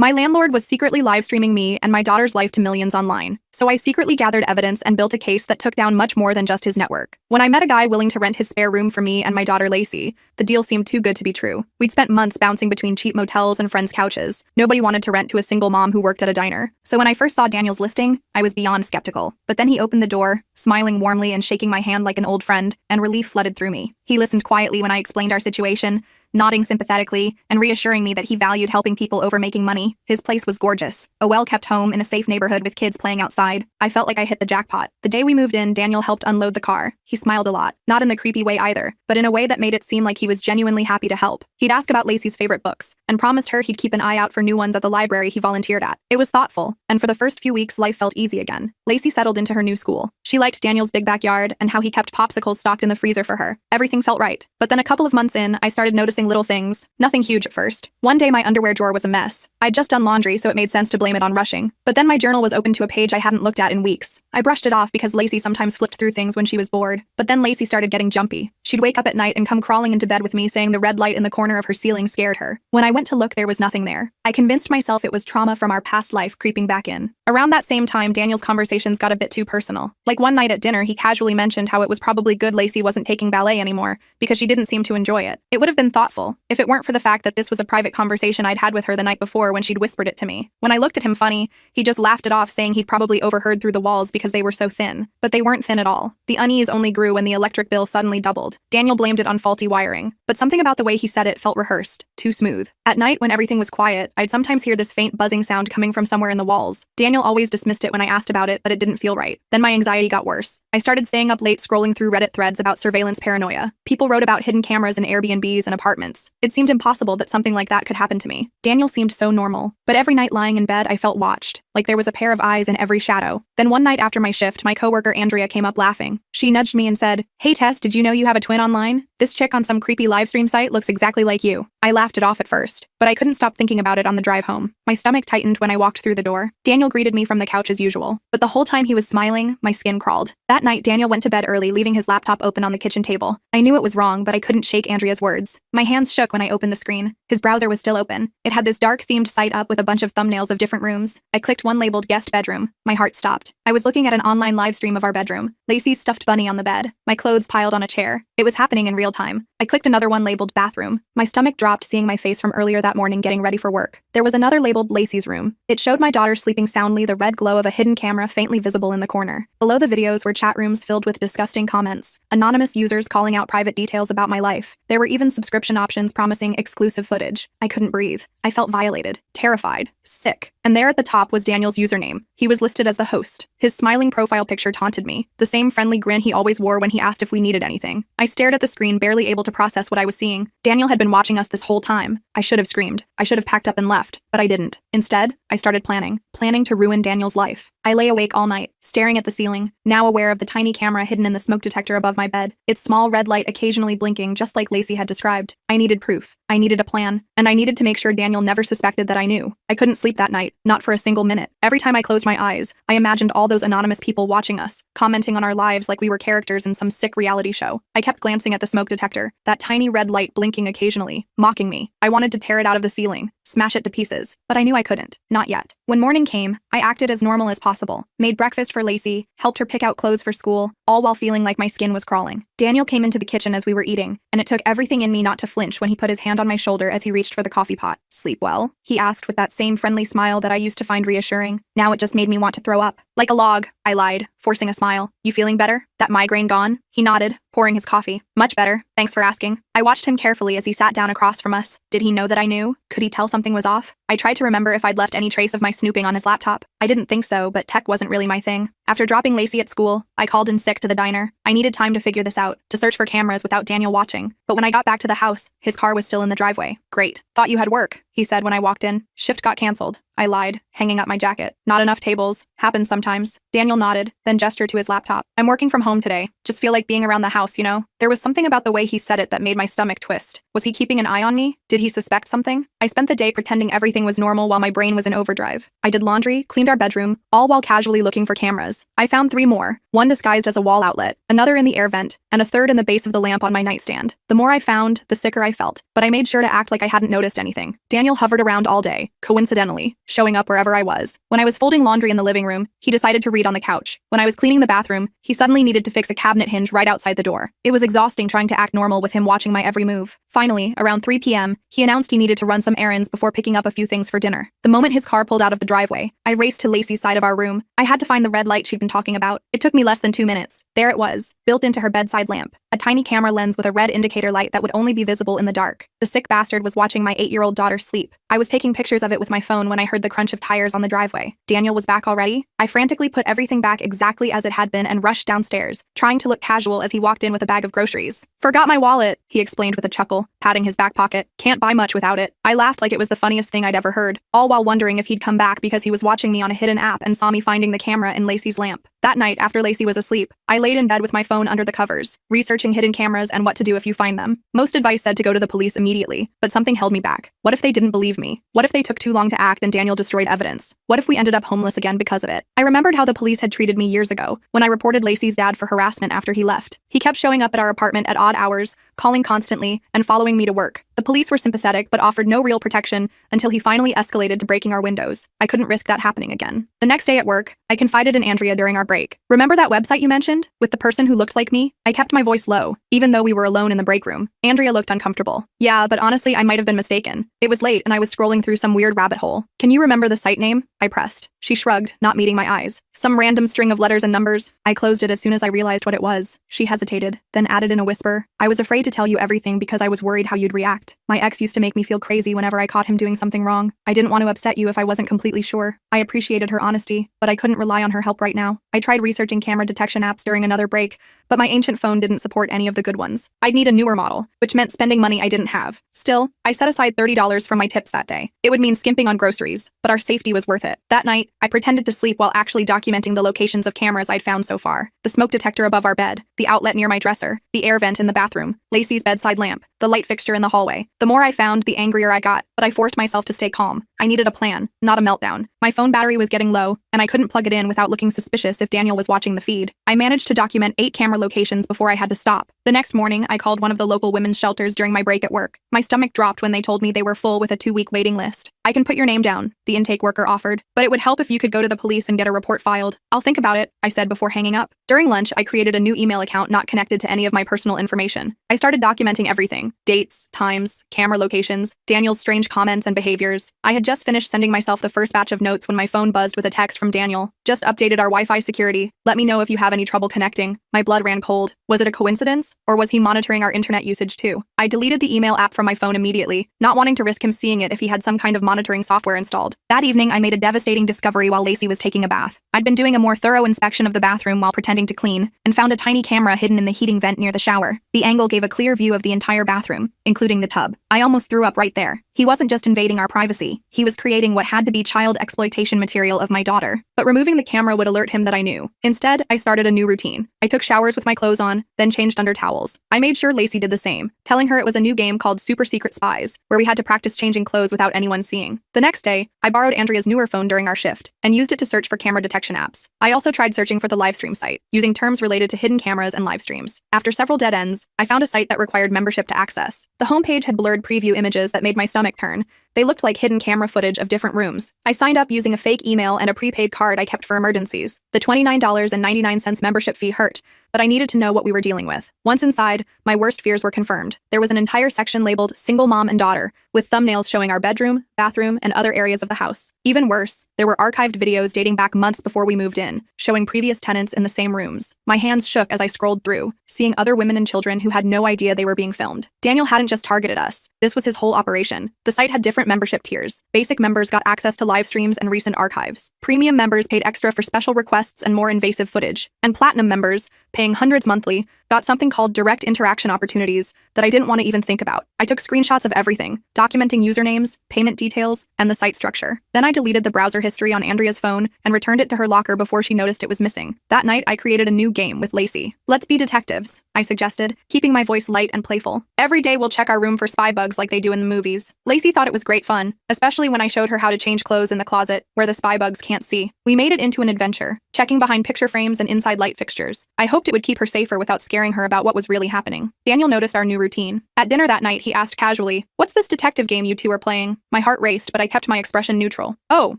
My landlord was secretly live streaming me and my daughter's life to millions online, so I secretly gathered evidence and built a case that took down much more than just his network. When I met a guy willing to rent his spare room for me and my daughter Lacey, the deal seemed too good to be true. We'd spent months bouncing between cheap motels and friends' couches. Nobody wanted to rent to a single mom who worked at a diner. So when I first saw Daniel's listing, I was beyond skeptical. But then he opened the door, smiling warmly and shaking my hand like an old friend, and relief flooded through me. He listened quietly when I explained our situation, nodding sympathetically and reassuring me that he valued helping people over making money. His place was gorgeous, a well-kept home in a safe neighborhood with kids playing outside. I felt like I hit the jackpot. The day we moved in, Daniel helped unload the car. He smiled a lot, not in the creepy way either, but in a way that made it seem like he was genuinely happy to help. He'd ask about Lacey's favorite books, and promised her he'd keep an eye out for new ones at the library he volunteered at. It was thoughtful, and for the first few weeks, life felt easy again. Lacey settled into her new school. She liked Daniel's big backyard and how he kept popsicles stocked in the freezer for her. Everything felt right. But then a couple of months in, I started noticing little things. Nothing huge at first. One day my underwear drawer was a mess. I'd just done laundry, so it made sense to blame it on rushing. But then my journal was open to a page I hadn't looked at in weeks. I brushed it off because Lacey sometimes flipped through things when she was bored. But then Lacey started getting jumpy. She'd wake up at night and come crawling into bed with me saying the red light in the corner of her ceiling scared her. When I went to look, there was nothing there. I convinced myself it was trauma from our past life creeping back in. Around that same time, Daniel's conversations got a bit too personal. Like one night at dinner, he casually mentioned how it was probably good Lacey wasn't taking ballet anymore because she didn't seem to enjoy it. It would have been thoughtful if it weren't for the fact that this was a private conversation I'd had with her the night before when she'd whispered it to me. When I looked at him funny, he just laughed it off, saying he'd probably overheard through the walls because they were so thin. But they weren't thin at all. The unease only grew when the electric bill suddenly doubled. Daniel blamed it on faulty wiring, but something about the way he said it felt rehearsed, too smooth. At night, when everything was quiet, I'd sometimes hear this faint buzzing sound coming from somewhere in the walls. Daniel always dismissed it when I asked about it, but it didn't feel right. Then my anxiety got worse. I started staying up late scrolling through Reddit threads about surveillance paranoia. People wrote about hidden cameras in Airbnbs and apartments. It seemed impossible that something like that could happen to me. Daniel seemed so normal, but every night lying in bed, I felt watched, like there was a pair of eyes in every shadow. Then one night after my shift, my coworker Andrea came up laughing. She nudged me and said, "Hey Tess, did you know you have a twin online? This chick on some creepy livestream site looks exactly like you." I laughed it off at first, but I couldn't stop thinking about it on the drive home. My stomach tightened when I walked through the door. Daniel greeted me from the couch as usual, but the whole time he was smiling, my skin crawled. That night, Daniel went to bed early, leaving his laptop open on the kitchen table. I knew it was wrong, but I couldn't shake Andrea's words. My hands shook when I opened the screen. His browser was still open. It had this dark-themed site up with a bunch of thumbnails of different rooms. I clicked one labeled guest bedroom. My heart stopped. I was looking at an online live stream of our bedroom. Lacey's stuffed bunny on the bed. My clothes piled on a chair. It was happening in real time. I clicked another one labeled bathroom. My stomach dropped seeing my face from earlier that morning getting ready for work. There was another labeled Lacey's room. It showed my daughter sleeping soundly, the red glow of a hidden camera faintly visible in the corner. Below the videos were chat rooms filled with disgusting comments, anonymous users calling out private details about my life. There were even subscription options promising exclusive footage. I couldn't breathe. I felt violated, terrified, sick. And there at the top was Daniel's username. He was listed as the host. His smiling profile picture taunted me, the same friendly grin he always wore when he asked if we needed anything. I stared at the screen, barely able to process what I was seeing. Daniel had been watching us this whole time. I should have screamed. I should have packed up and left, but I didn't. Instead, I started planning to ruin Daniel's life. I lay awake all night, staring at the ceiling, now aware of the tiny camera hidden in the smoke detector above my bed, its small red light occasionally blinking just like Lacey had described. I needed proof. I needed a plan, and I needed to make sure Daniel never suspected that I knew. I couldn't sleep that night, not for a single minute. Every time I closed my eyes, I imagined all those anonymous people watching us, commenting on our lives like we were characters in some sick reality show. I kept glancing at the smoke detector, that tiny red light blinking occasionally, mocking me. I wanted to tear it out of the ceiling, smash it to pieces, but I knew I couldn't. Not yet. When morning came, I acted as normal as possible, made breakfast for Lacey, helped her pick out clothes for school, all while feeling like my skin was crawling. Daniel came into the kitchen as we were eating, and it took everything in me not to flinch when he put his hand on my shoulder as he reached for the coffee pot. "Sleep well?" he asked with that same friendly smile that I used to find reassuring. Now it just made me want to throw up. "Like a log," I lied, forcing a smile. "You feeling better? That migraine gone?" He nodded, pouring his coffee. "Much better. Thanks for asking." I watched him carefully as he sat down across from us. Did he know that I knew? Could he tell something was off? I tried to remember if I'd left any trace of my snooping on his laptop. I didn't think so, but tech wasn't really my thing. After dropping Lacey at school, I called in sick to the diner. I needed time to figure this out, to search for cameras without Daniel watching. But when I got back to the house, his car was still in the driveway. "Great. Thought you had work," he said when I walked in. "Shift got canceled." I lied, hanging up my jacket. Not enough tables. Happens sometimes. Daniel nodded, then gestured to his laptop. I'm working from home today. Just feel like being around the house, you know? There was something about the way he said it that made my stomach twist. Was he keeping an eye on me? Did he suspect something? I spent the day pretending everything was normal while my brain was in overdrive. I did laundry, cleaned our bedroom, all while casually looking for cameras. I found 3 more, one disguised as a wall outlet, another in the air vent, and a third in the base of the lamp on my nightstand. The more I found, the sicker I felt, but I made sure to act like I hadn't noticed anything. Daniel hovered around all day, coincidentally, showing up wherever I was. When I was folding laundry in the living room, he decided to read on the couch. When I was cleaning the bathroom, he suddenly needed to fix a cabinet hinge right outside the door. It was exhausting trying to act normal with him watching my every move. Finally, around 3 p.m., he announced he needed to run some errands before picking up a few things for dinner. The moment his car pulled out of the driveway, I raced to Lacey's side of our room. I had to find the red light she'd been talking about. It took me less than 2 minutes. There it was, built into her bedside lamp, a tiny camera lens with a red indicator light that would only be visible in the dark. The sick bastard was watching my 8-year-old daughter sleep. I was taking pictures of it with my phone when I heard the crunch of tires on the driveway. Daniel was back already? I frantically put everything back exactly as it had been and rushed downstairs, trying to look casual as he walked in with a bag of groceries. Forgot my wallet, he explained with a chuckle, patting his back pocket. Can't buy much without it. I laughed like it was the funniest thing I'd ever heard, all while wondering if he'd come back because he was watching me on a hidden app and saw me finding the camera in Lacey's lamp. That night, after Lacey was asleep, I laid in bed with my phone under the covers, researching hidden cameras and what to do if you find them. Most advice said to go to the police immediately, but something held me back. What if they didn't believe me? What if they took too long to act and Daniel destroyed evidence? What if we ended up homeless again because of it? I remembered how the police had treated me years ago, when I reported Lacey's dad for harassment after he left. He kept showing up at our apartment at odd hours, calling constantly, and following me to work. The police were sympathetic but offered no real protection until he finally escalated to breaking our windows. I couldn't risk that happening again. The next day at work, I confided in Andrea during our break. Remember that website you mentioned? With the person who looked like me? I kept my voice low, even though we were alone in the break room. Andrea looked uncomfortable. Yeah, but honestly, I might have been mistaken. It was late and I was scrolling through some weird rabbit hole. Can you remember the site name? I pressed. She shrugged, not meeting my eyes. Some random string of letters and numbers. I closed it as soon as I realized what it was. She hesitated, then added in a whisper, I was afraid to tell you everything because I was worried how you'd react. My ex used to make me feel crazy whenever I caught him doing something wrong. I didn't want to upset you if I wasn't completely sure. I appreciated her honesty, but I couldn't rely on her help right now. I tried researching camera detection apps during another break, but my ancient phone didn't support any of the good ones. I'd need a newer model, which meant spending money I didn't have. Still, I set aside $30 from my tips that day. It would mean skimping on groceries, but our safety was worth it. That night, I pretended to sleep while actually documenting the locations of cameras I'd found so far. The smoke detector above our bed, the outlet near my dresser, the air vent in the bathroom, Lacey's bedside lamp, the light fixture in the hallway. The more I found, the angrier I got, but I forced myself to stay calm. I needed a plan, not a meltdown. My phone battery was getting low, and I couldn't plug it in without looking suspicious if Daniel was watching the feed. I managed to document 8 camera locations before I had to stop. The next morning, I called one of the local women's shelters during my break at work. My stomach dropped when they told me they were full with a 2-week waiting list. I can put your name down, the intake worker offered, but it would help if you could go to the police and get a report filed. I'll think about it, I said before hanging up. During lunch, I created a new email account not connected to any of my personal information. I started documenting everything: dates, times, camera locations, Daniel's strange comments and behaviors. I had just finished sending myself the first batch of notes when my phone buzzed with a text from Daniel. Just updated our Wi-Fi security. Let me know if you have any trouble connecting. My blood ran cold. Was it a coincidence? Or was he monitoring our internet usage too? I deleted the email app from my phone immediately, not wanting to risk him seeing it if he had some kind of monitoring software installed. That evening, I made a devastating discovery while Lacey was taking a bath. I'd been doing a more thorough inspection of the bathroom while pretending to clean, and found a tiny camera hidden in the heating vent near the shower. The angle gave a clear view of the entire bathroom, including the tub. I almost threw up right there. He wasn't just invading our privacy. He was creating what had to be child exploitation material of my daughter. But removing the camera would alert him that I knew. Instead, I started a new routine. I took showers with my clothes on, then changed under towels. I made sure Lacey did the same, telling her it was a new game called Super Secret Spies, where we had to practice changing clothes without anyone seeing. The next day, I borrowed Andrea's newer phone during our shift, and used it to search for camera detection apps. I also tried searching for the livestream site, using terms related to hidden cameras and live streams. After several dead ends, I found a site that required membership to access. The homepage had blurred preview images that made my stomach turn. They looked like hidden camera footage of different rooms. I signed up using a fake email and a prepaid card I kept for emergencies. The $29.99 membership fee hurt, but I needed to know what we were dealing with. Once inside, my worst fears were confirmed. There was an entire section labeled Single Mom and Daughter, with thumbnails showing our bedroom, bathroom, and other areas of the house. Even worse, there were archived videos dating back months before we moved in, showing previous tenants in the same rooms. My hands shook as I scrolled through, seeing other women and children who had no idea they were being filmed. Daniel hadn't just targeted us. This was his whole operation. The site had different different membership tiers. Basic members got access to live streams and recent archives. Premium members paid extra for special requests and more invasive footage. And platinum members, paying hundreds monthly, got something called direct interaction opportunities that I didn't want to even think about. I took screenshots of everything, documenting usernames, payment details, and the site structure. Then I deleted the browser history on Andrea's phone and returned it to her locker before she noticed it was missing. That night, I created a new game with Lacey. Let's be detectives, I suggested, keeping my voice light and playful. Every day we'll check our room for spy bugs like they do in the movies. Lacey thought it was great fun, especially when I showed her how to change clothes in the closet, where the spy bugs can't see. We made it into an adventure, checking behind picture frames and inside light fixtures. I hoped it would keep her safer without scaring her about what was really happening. Daniel noticed our new routine. At dinner that night, he asked casually, "What's this detective game you two are playing?" My heart raced, but I kept my expression neutral. "Oh,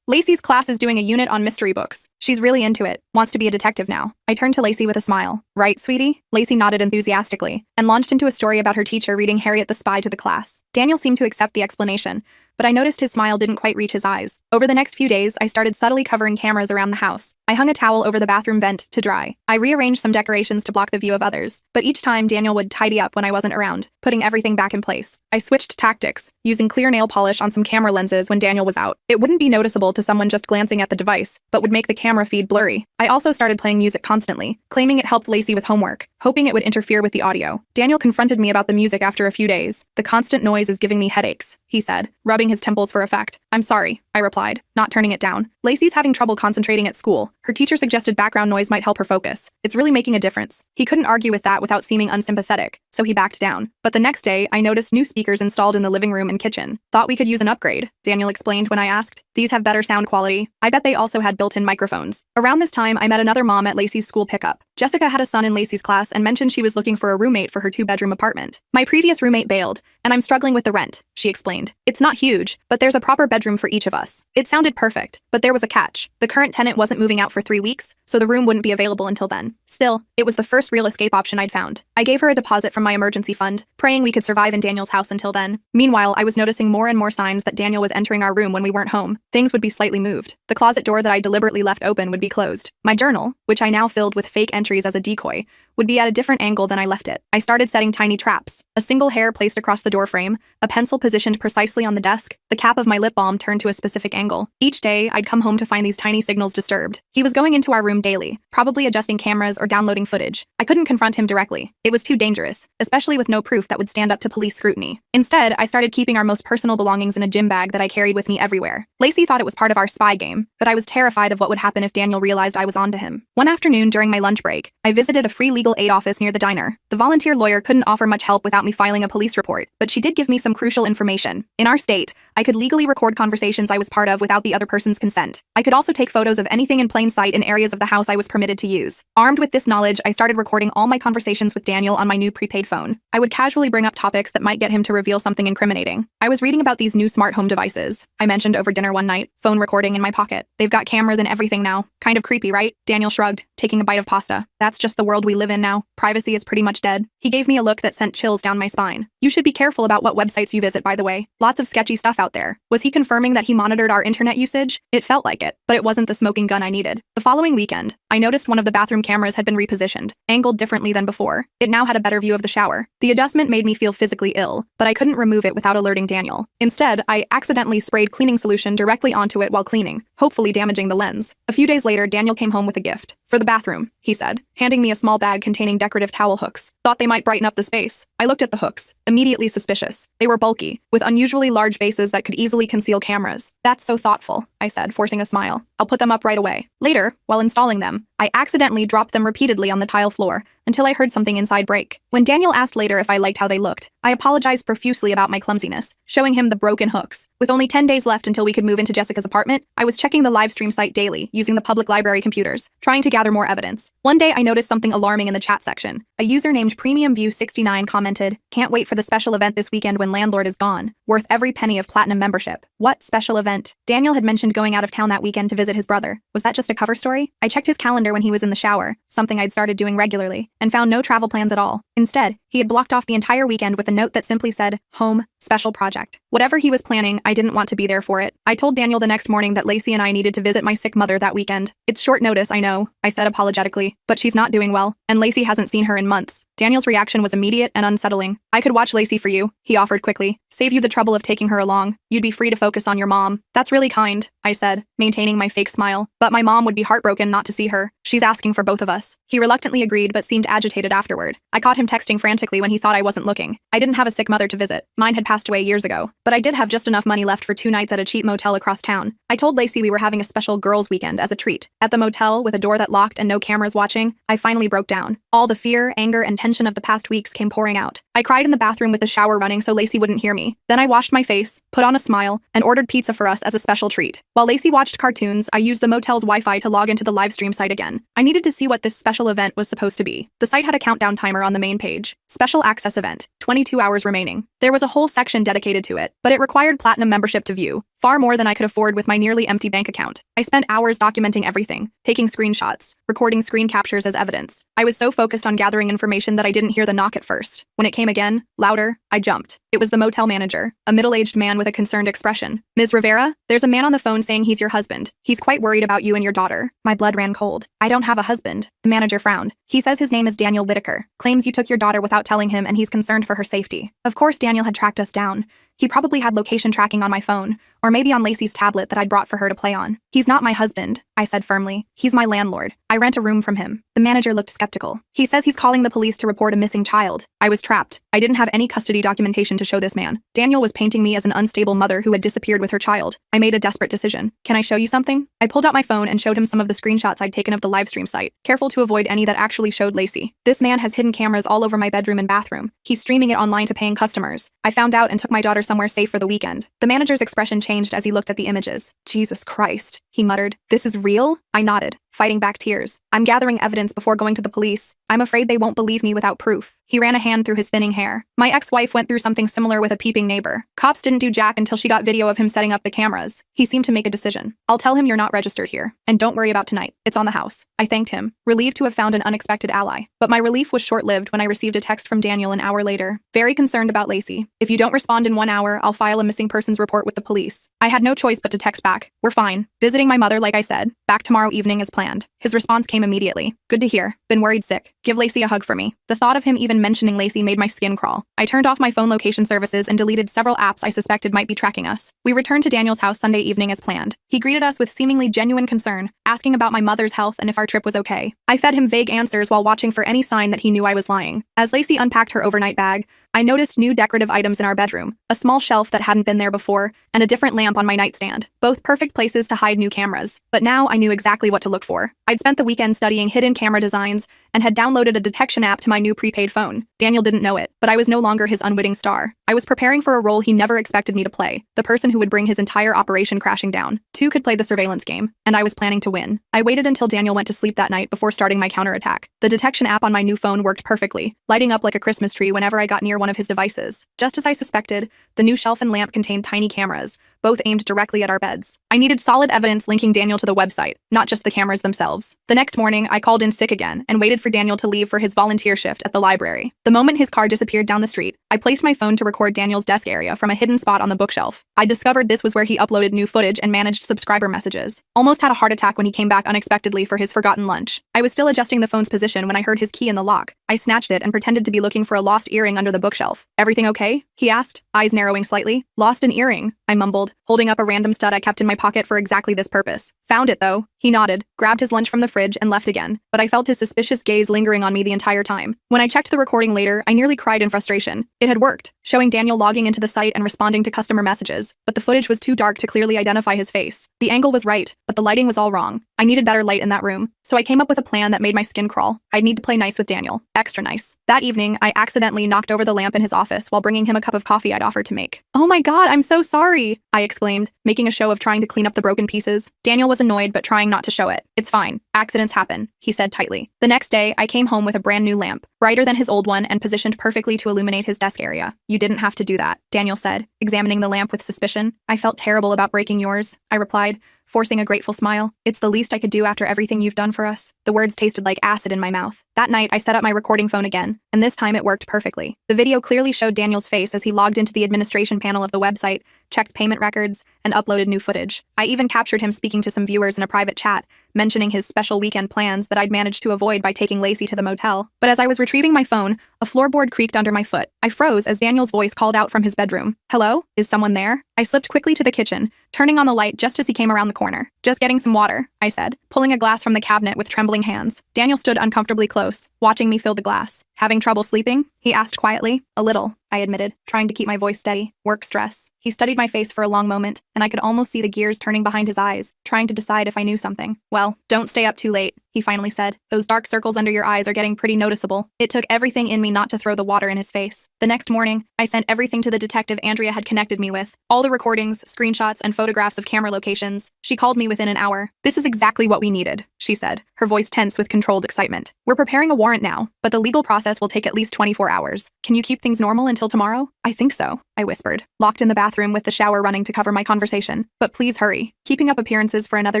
Lacey's class is doing a unit on mystery books. She's really into it, wants to be a detective now." I turned to Lacey with a smile. "Right, sweetie?" Lacey nodded enthusiastically and launched into a story about her teacher reading Harriet the Spy to the class. Daniel seemed to accept the explanation, but I noticed his smile didn't quite reach his eyes. Over the next few days, I started subtly covering cameras around the house. I hung a towel over the bathroom vent to dry. I rearranged some decorations to block the view of others, but each time Daniel would tidy up when I wasn't around, putting everything back in place. I switched tactics, using clear nail polish on some camera lenses when Daniel was out. It wouldn't be noticeable to someone just glancing at the device, but would make the camera feed blurry. I also started playing music constantly, claiming it helped Lacey with homework, hoping it would interfere with the audio. Daniel confronted me about the music after a few days. "The constant noise is giving me headaches," he said, rubbing his temples for effect. "I'm sorry," I replied, not turning it down. "Lacey's having trouble concentrating at school. Her teacher suggested background noise might help her focus. It's really making a difference." He couldn't argue with that without seeming unsympathetic, so he backed down. But the next day, I noticed new speakers installed in the living room and kitchen. "Thought we could use an upgrade," Daniel explained when I asked. "These have better sound quality." I bet they also had built-in microphones. Around this time, I met another mom at Lacey's school pickup. Jessica had a son in Lacey's class and mentioned she was looking for a roommate for her 2-bedroom apartment. "My previous roommate bailed, and I'm struggling with the rent," she explained. "It's not huge, but there's a proper bedroom for each of us." It sounded perfect, but there was a catch. The current tenant wasn't moving out for 3 weeks, so the room wouldn't be available until then. Still, it was the first real escape option I'd found. I gave her a deposit from my emergency fund, praying we could survive in Daniel's house until then. Meanwhile, I was noticing more and more signs that Daniel was entering our room when we weren't home. Things would be slightly moved. The closet door that I deliberately left open would be closed. My journal, which I now filled with fake entries as a decoy, would be at a different angle than I left it. I started setting tiny traps. A single hair placed across the door frame, a pencil positioned precisely on the desk, the cap of my lip balm turned to a specific angle. Each day, I'd come home to find these tiny signals disturbed. He was going into our room daily, probably adjusting cameras or downloading footage. I couldn't confront him directly. It was too dangerous, especially with no proof that would stand up to police scrutiny. Instead, I started keeping our most personal belongings in a gym bag that I carried with me everywhere. Lacey thought it was part of our spy game, but I was terrified of what would happen if Daniel realized I was onto him. One afternoon during my lunch break, I visited a free legal aid office near the diner. The volunteer lawyer couldn't offer much help without me filing a police report, but she did give me some crucial information. In our state, I could legally record conversations I was part of without the other person's consent. I could also take photos of anything in plain sight in areas of the house I was permitted to use. Armed with this knowledge, I started recording all my conversations with Daniel on my new prepaid phone. I would casually bring up topics that might get him to reveal something incriminating. I was reading about these new smart home devices I mentioned over dinner one night, phone recording in my pocket. "They've got cameras and everything now. Kind of creepy, right?" Daniel shrugged, taking a bite of pasta. "That's just the world we live in now. Privacy is pretty much dead." He gave me a look that sent chills down my spine. "You should be careful about what websites you visit, by the way. Lots of sketchy stuff out there." Was he confirming that he monitored our internet usage? It felt like it, but it wasn't the smoking gun I needed. The following weekend, I noticed one of the bathroom cameras had been repositioned, angled differently than before. It now had a better view of the shower. The adjustment made me feel physically ill, but I couldn't remove it without alerting Daniel. Instead, I accidentally sprayed cleaning solution directly onto it while cleaning, hopefully damaging the lens. A few days later, Daniel came home with a gift. "For the bathroom," he said, handing me a small bag containing decorative towel hooks. "Thought they might brighten up the space." I looked at the hooks, immediately suspicious. They were bulky, with unusually large bases that could easily conceal cameras. "That's so thoughtful," I said, forcing a smile. "I'll put them up right away." Later, while installing them, I accidentally dropped them repeatedly on the tile floor until I heard something inside break. When Daniel asked later if I liked how they looked, I apologized profusely about my clumsiness, showing him the broken hooks. With only 10 days left until we could move into Jessica's apartment, I was checking the live stream site daily, using the public library computers, trying to gather more evidence. One day I noticed something alarming in the chat section. A user named PremiumView69 commented, "Can't wait for the special event this weekend when Landlord is gone. Worth every penny of platinum membership." What special event? Daniel had mentioned going out of town that weekend to visit his brother. Was that just a cover story? I checked his calendar when he was in the shower, something I'd started doing regularly, and found no travel plans at all. Instead, he had blocked off the entire weekend with a note that simply said, "Home, Special project. Whatever he was planning, I didn't want to be there for it. I told Daniel the next morning that Lacey and I needed to visit my sick mother that weekend. It's short notice, I know, I said apologetically, but she's not doing well, and Lacey hasn't seen her in months. Daniel's reaction was immediate and unsettling. I could watch Lacey for you, he offered quickly. Save you the trouble of taking her along. You'd be free to focus on your mom. That's really kind, I said, maintaining my fake smile. But my mom would be heartbroken not to see her. She's asking for both of us. He reluctantly agreed but seemed agitated afterward. I caught him texting frantically when he thought I wasn't looking. I didn't have a sick mother to visit. Mine had passed away years ago. But I did have just enough money left for 2 nights at a cheap motel across town. I told Lacey we were having a special girls' weekend as a treat. At the motel, with a door that locked and no cameras watching, I finally broke down. All the fear, anger, and tension of the past weeks came pouring out. I cried in the bathroom with the shower running so Lacey wouldn't hear me. Then I washed my face, put on a smile, and ordered pizza for us as a special treat. While Lacey watched cartoons, I used the motel's Wi-Fi to log into the live stream site again. I needed to see what this special event was supposed to be. The site had a countdown timer on the main page. Special access event, 22 hours remaining. There was a whole section dedicated to it, but it required platinum membership to view, far more than I could afford with my nearly empty bank account. I spent hours documenting everything, taking screenshots, recording screen captures as evidence. I was so focused on gathering information that I didn't hear the knock at first. When it came again, louder, I jumped. It was the motel manager, a middle-aged man with a concerned expression. Ms. Rivera, there's a man on the phone saying he's your husband. He's quite worried about you and your daughter. My blood ran cold. I don't have a husband. The manager frowned. He says his name is Daniel Whitaker. Claims you took your daughter without telling him and he's concerned for her safety. Of course Daniel had tracked us down. He probably had location tracking on my phone, or maybe on Lacey's tablet that I'd brought for her to play on. He's not my husband, I said firmly. He's my landlord. I rent a room from him. The manager looked skeptical. He says he's calling the police to report a missing child. I was trapped. I didn't have any custody documentation to show this man. Daniel was painting me as an unstable mother who had disappeared with her child. I made a desperate decision. Can I show you something? I pulled out my phone and showed him some of the screenshots I'd taken of the livestream site, careful to avoid any that actually showed Lacey. This man has hidden cameras all over my bedroom and bathroom. He's streaming it online to paying customers. I found out and took my daughter somewhere safe for the weekend. The manager's expression changed as he looked at the images. Jesus Christ, he muttered. This is real? I nodded, fighting back tears. I'm gathering evidence before going to the police. I'm afraid they won't believe me without proof. He ran a hand through his thinning hair. My ex-wife went through something similar with a peeping neighbor. Cops didn't do jack until she got video of him setting up the cameras. He seemed to make a decision. I'll tell him you're not registered here. And don't worry about tonight. It's on the house. I thanked him, relieved to have found an unexpected ally. But my relief was short-lived when I received a text from Daniel an hour later. Very concerned about Lacey. If you don't respond in 1 hour, I'll file a missing persons report with the police. I had no choice but to text back. We're fine. Visiting my mother like I said. Back tomorrow evening as planned. His response came immediately. Good to hear. Been worried sick. Give Lacey a hug for me. The thought of him even mentioning Lacey made my skin crawl. I turned off my phone location services and deleted several apps I suspected might be tracking us. We returned to Daniel's house Sunday evening as planned. He greeted us with seemingly genuine concern, asking about my mother's health and if our trip was okay. I fed him vague answers while watching for any sign that he knew I was lying. As Lacey unpacked her overnight bag, I noticed new decorative items in our bedroom, a small shelf that hadn't been there before, and a different lamp on my nightstand, both perfect places to hide new cameras. But now I knew exactly what to look for. I'd spent the weekend studying hidden camera designs and had downloaded a detection app to my new prepaid phone. Daniel didn't know it, but I was no longer his unwitting star. I was preparing for a role he never expected me to play, the person who would bring his entire operation crashing down. Two could play the surveillance game, and I was planning to win. I waited until Daniel went to sleep that night before starting my counterattack. The detection app on my new phone worked perfectly, lighting up like a Christmas tree whenever I got near one of his devices. Just as I suspected, the new shelf and lamp contained tiny cameras, both aimed directly at our beds. I needed solid evidence linking Daniel to the website, not just the cameras themselves. The next morning, I called in sick again and waited for Daniel to leave for his volunteer shift at the library. The moment his car disappeared down the street, I placed my phone to record Daniel's desk area from a hidden spot on the bookshelf. I discovered this was where he uploaded new footage and managed subscriber messages. Almost had a heart attack when he came back unexpectedly for his forgotten lunch. I was still adjusting the phone's position when I heard his key in the lock. I snatched it and pretended to be looking for a lost earring under the bookshelf. Everything okay? He asked, eyes narrowing slightly. Lost an earring, I mumbled, holding up a random stud I kept in my pocket for exactly this purpose. Found it though. He nodded, grabbed his lunch from the fridge and left again, but I felt his suspicious gaze lingering on me the entire time. When I checked the recording later, I nearly cried in frustration. It had worked, showing Daniel logging into the site and responding to customer messages, but the footage was too dark to clearly identify his face. The angle was right, but the lighting was all wrong. I needed better light in that room, so I came up with a plan that made my skin crawl. I'd need to play nice with Daniel. Extra nice. That evening, I accidentally knocked over the lamp in his office while bringing him a cup of coffee I'd offered to make. Oh my god, I'm so sorry, I exclaimed, making a show of trying to clean up the broken pieces. Daniel was annoyed but trying not to show it. It's fine. Accidents happen, he said tightly. The next day, I came home with a brand new lamp, brighter than his old one and positioned perfectly to illuminate his desk area. You didn't have to do that, Daniel said, examining the lamp with suspicion. I felt terrible about breaking yours, I replied, forcing a grateful smile. It's the least I could do after everything you've done for us. The words tasted like acid in my mouth. That night, I set up my recording phone again, and this time it worked perfectly. The video clearly showed Daniel's face as he logged into the administration panel of the website, checked payment records, and uploaded new footage. I even captured him speaking to some viewers in a private chat, mentioning his special weekend plans that I'd managed to avoid by taking Lacey to the motel. But as I was retrieving my phone, a floorboard creaked under my foot. I froze as Daniel's voice called out from his bedroom. "Hello? Is someone there?" I slipped quickly to the kitchen, turning on the light just as he came around the corner. "Just getting some water," I said, pulling a glass from the cabinet with trembling hands. Daniel stood uncomfortably close, watching me fill the glass. "Having trouble sleeping?" he asked quietly. "A little," I admitted, trying to keep my voice steady. "Work stress." He studied my face for a long moment, and I could almost see the gears turning behind his eyes, trying to decide if I knew something. "Well, don't stay up too late," he finally said. "Those dark circles under your eyes are getting pretty noticeable." It took everything in me not to throw the water in his face. The next morning, I sent everything to the detective Andrea had connected me with. All the recordings, screenshots, and photographs of camera locations. She called me within an hour. "This is exactly what we needed," she said, her voice tense with controlled excitement. "We're preparing a warrant now, but the legal process will take at least 24 hours. Can you keep things normal until tomorrow?" "I think so," I whispered, locked in the bathroom with the shower running to cover my conversation. "But please hurry." Keeping up appearances for another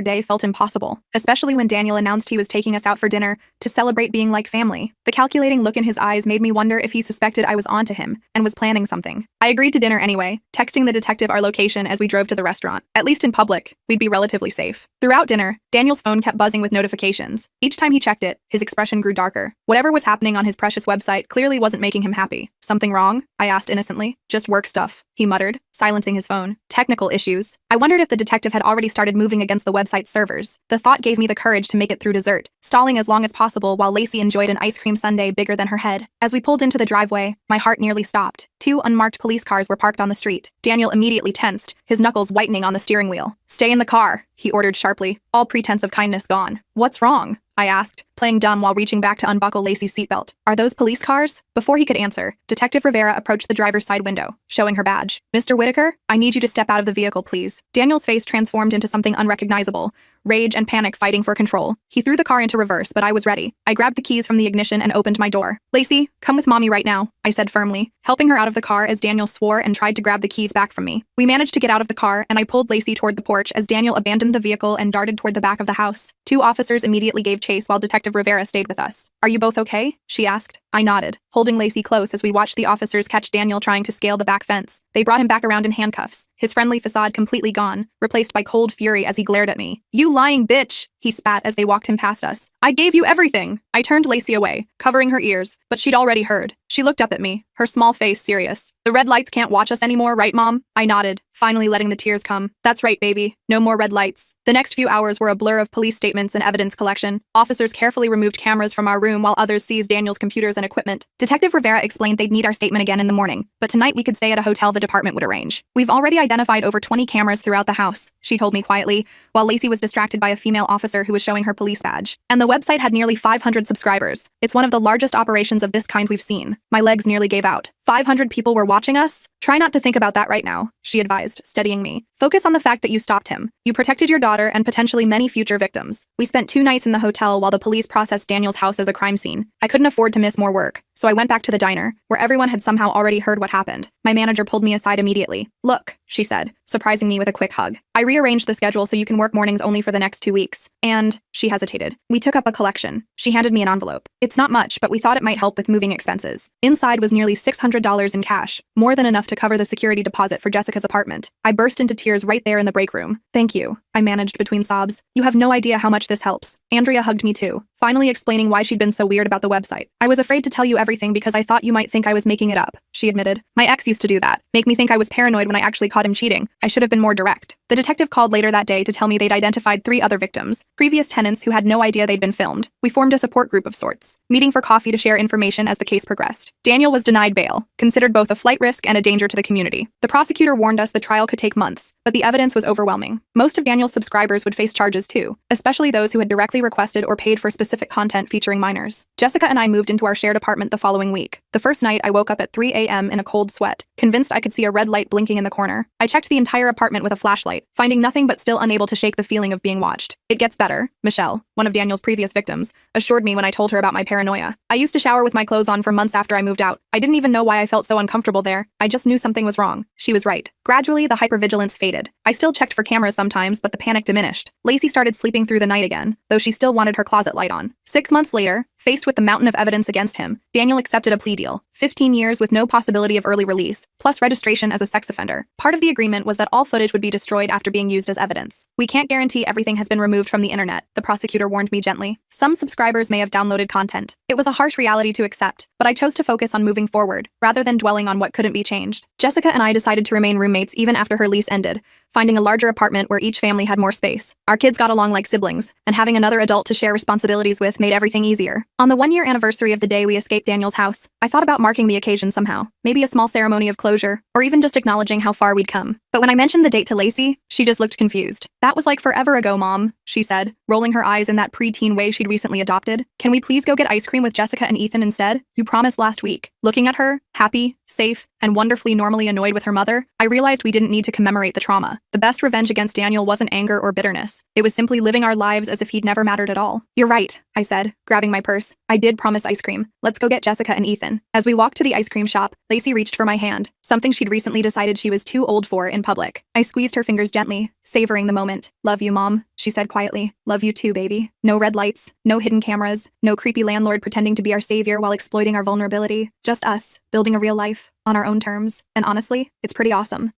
day felt impossible, especially when Daniel announced he was taking us out for dinner to celebrate being like family. The calculating look in his eyes made me wonder if he suspected I was onto him and was planning something. I agreed to dinner anyway, texting the detective our location as we drove to the restaurant. At least in public, we'd be relatively safe. Throughout dinner, Daniel's phone kept buzzing with notifications. Each time he checked it, his expression grew darker. Whatever was happening on his precious website clearly wasn't making him happy. "Something wrong?" I asked innocently. "Just work stuff," he muttered, silencing his phone. "Technical issues." I wondered if the detective had already started moving against the website's servers. The thought gave me the courage to make it through dessert, stalling as long as possible while Lacey enjoyed an ice cream sundae bigger than her head. As we pulled into the driveway, my heart nearly stopped. 2 unmarked police cars were parked on the street. Daniel immediately tensed, his knuckles whitening on the steering wheel. "Stay in the car," he ordered sharply, all pretense of kindness gone. "What's wrong?" I asked, playing dumb while reaching back to unbuckle Lacey's seatbelt. "Are those police cars?" Before he could answer, Detective Rivera approached the driver's side window, showing her badge. "Mr. Whitaker, I need you to step out of the vehicle, please." Daniel's face transformed into something unrecognizable, rage and panic fighting for control. He threw the car into reverse, but I was ready. I grabbed the keys from the ignition and opened my door. "Lacey, come with mommy right now," I said firmly, helping her out of the car as Daniel swore and tried to grab the keys back from me. We managed to get out of the car, and I pulled Lacey toward the porch as Daniel abandoned the vehicle and darted toward the back of the house. 2 officers immediately gave chase while Detective Rivera stayed with us. "Are you both okay?" she asked. I nodded, holding Lacey close as we watched the officers catch Daniel trying to scale the back fence. They brought him back around in handcuffs, his friendly facade completely gone, replaced by cold fury as he glared at me. "You lying bitch!" he spat as they walked him past us. "I gave you everything!" I turned Lacey away, covering her ears, but she'd already heard. She looked up at me, her small face serious. "The red lights can't watch us anymore, right, Mom?" I nodded, finally letting the tears come. "That's right, baby. No more red lights." The next few hours were a blur of police statements and evidence collection. Officers carefully removed cameras from our room while others seized Daniel's computers and equipment. Detective Rivera explained they'd need our statement again in the morning, but tonight we could stay at a hotel the department would arrange. "We've already identified over 20 cameras throughout the house," she told me quietly, while Lacey was distracted by a female officer who was showing her police badge. "And the website had nearly 500 subscribers. It's one of the largest operations of this kind we've seen." My legs nearly gave out. 500 people were watching us? "Try not to think about that right now," she advised, steadying me. "Focus on the fact that you stopped him. You protected your daughter and potentially many future victims." We spent 2 nights in the hotel while the police processed Daniel's house as a crime scene. I couldn't afford to miss more work, so I went back to the diner, where everyone had somehow already heard what happened. My manager pulled me aside immediately. "Look," she said, surprising me with a quick hug. "I rearranged the schedule so you can work mornings only for the next 2 weeks. And," she hesitated, "we took up a collection." She handed me an envelope. "It's not much, but we thought it might help with moving expenses." Inside was nearly $600 in cash, more than enough to cover the security deposit for Jessica's apartment. I burst into tears right there in the break room. "Thank you," I managed between sobs. "You have no idea how much this helps." Andrea hugged me too, finally explaining why she'd been so weird about the website. "I was afraid to tell you everything because I thought you might think I was making it up," she admitted. "My ex used to do that, make me think I was paranoid when I actually caught him cheating. I should have been more direct." The detective called later that day to tell me they'd identified 3 other victims, previous tenants who had no idea they'd been filmed. We formed a support group of sorts, meeting for coffee to share information as the case progressed. Daniel was denied bail, considered both a flight risk and a danger to the community. The prosecutor warned us the trial could take months, but the evidence was overwhelming. Most of Daniel's subscribers would face charges too, especially those who had directly requested or paid for specific content featuring minors. Jessica and I moved into our shared apartment the following week. The first night, I woke up at 3 a.m. in a cold sweat, convinced I could see a red light blinking in the corner. I checked the entire apartment with a flashlight, finding nothing but still unable to shake the feeling of being watched. "It gets better, Michelle," one of Daniel's previous victims, assured me when I told her about my paranoia. I used to shower with my clothes on for months after I moved out. I didn't even know why I felt so uncomfortable there. I just knew something was wrong. She was right. Gradually, the hypervigilance faded. I still checked for cameras sometimes, but the panic diminished. Lacey started sleeping through the night again, though she still wanted her closet light on. 6 months later, faced with the mountain of evidence against him, Daniel accepted a plea deal. 15 years with no possibility of early release, plus registration as a sex offender. Part of the agreement was that all footage would be destroyed after being used as evidence. We can't guarantee everything has been removed from the internet, the prosecutor warned me gently. Some subscribers may have downloaded content. It was a harsh reality to accept, but I chose to focus on moving forward, rather than dwelling on what couldn't be changed. Jessica and I decided to remain roommates even after her lease ended, finding a larger apartment where each family had more space. Our kids got along like siblings, and having another adult to share responsibilities with made everything easier. On the 1-year anniversary of the day we escaped Daniel's house, I thought about marking the occasion somehow, maybe a small ceremony of closure, or even just acknowledging how far we'd come. But when I mentioned the date to Lacey, she just looked confused. "That was like forever ago, Mom," she said, rolling her eyes in that preteen way she'd recently adopted. "Can we please go get ice cream with Jessica and Ethan instead? You promised last week." Looking at her, happy, safe, and wonderfully normally annoyed with her mother, I realized we didn't need to commemorate the trauma. The best revenge against Daniel wasn't anger or bitterness. It was simply living our lives as if he'd never mattered at all. "You're right," I said, grabbing my purse. "I did promise ice cream. Let's go get Jessica and Ethan." As we walked to the ice cream shop, Lacey reached for my hand, something she'd recently decided she was too old for in public. I squeezed her fingers gently, savoring the moment. "Love you, Mom," she said quietly. "Love you too, baby." No red lights, no hidden cameras, no creepy landlord pretending to be our savior while exploiting our vulnerability. Just us, building a real life, on our own terms. And honestly, it's pretty awesome.